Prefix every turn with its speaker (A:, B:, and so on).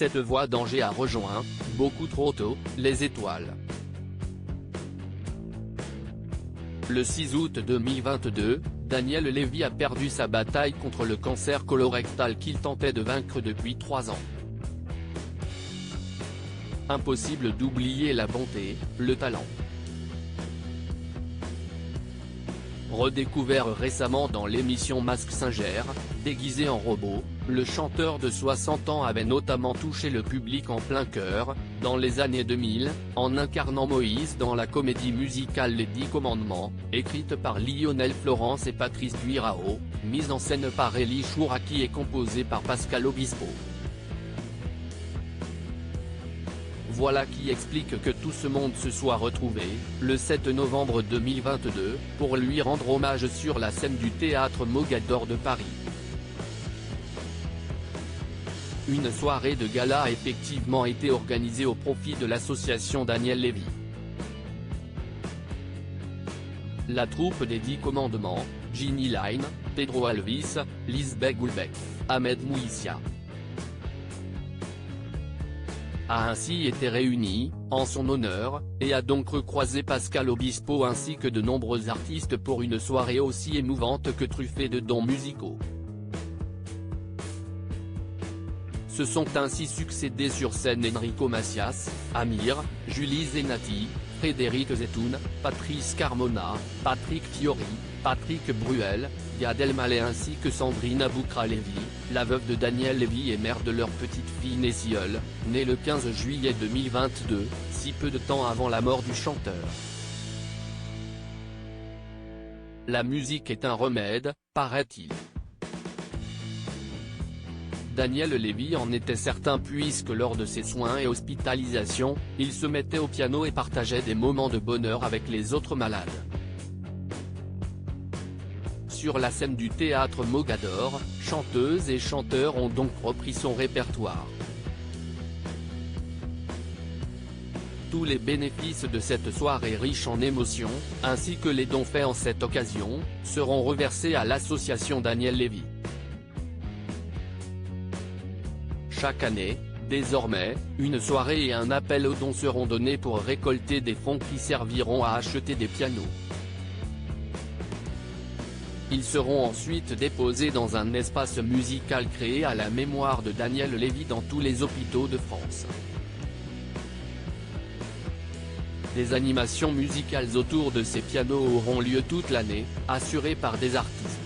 A: cette voix d'Angers a rejoint, beaucoup trop tôt, les étoiles. Le 6 août 2022, Daniel Lévy a perdu sa bataille contre le cancer colorectal qu'il tentait de vaincre depuis 3 ans. Impossible d'oublier la bonté, le talent. Redécouvert récemment dans l'émission Mask Singer, déguisé en robot, le chanteur de 60 ans avait notamment touché le public en plein cœur, dans les années 2000, en incarnant Moïse dans la comédie musicale Les 10 Commandements, écrite par Lionel Florence et Patrice Buirao, mise en scène par Elie Chouraki et composée par Pascal Obispo. Voilà qui explique que tout ce monde se soit retrouvé, le 7 novembre 2022, pour lui rendre hommage sur la scène du théâtre Mogador de Paris. Une soirée de gala a effectivement été organisée au profit de l'association Daniel Lévy. La troupe des 10 Commandements, Ginny Line, Pedro Alvis, Lisbeth Goulbec, Ahmed Mouissia, a ainsi été réunie, en son honneur, et a donc recroisé Pascal Obispo ainsi que de nombreux artistes pour une soirée aussi émouvante que truffée de dons musicaux. Se sont ainsi succédés sur scène Enrico Macias, Amir, Julie Zenati, Frédéric Zetoun, Patrice Carmona, Patrick Fiori, Patrick Bruel, Gad Elmaleh ainsi que Sandrine Aboukra-Lévy, la veuve de Daniel Lévy et mère de leur petite fille Nessie-Eul, née le 15 juillet 2022, si peu de temps avant la mort du chanteur. La musique est un remède, paraît-il. Daniel Lévy en était certain puisque lors de ses soins et hospitalisations, il se mettait au piano et partageait des moments de bonheur avec les autres malades. Sur la scène du théâtre Mogador, chanteuses et chanteurs ont donc repris son répertoire. Tous les bénéfices de cette soirée riche en émotions, ainsi que les dons faits en cette occasion, seront reversés à l'association Daniel Lévy. Chaque année, désormais, une soirée et un appel aux dons seront donnés pour récolter des fonds qui serviront à acheter des pianos. Ils seront ensuite déposés dans un espace musical créé à la mémoire de Daniel Lévy dans tous les hôpitaux de France. Des animations musicales autour de ces pianos auront lieu toute l'année, assurées par des artistes.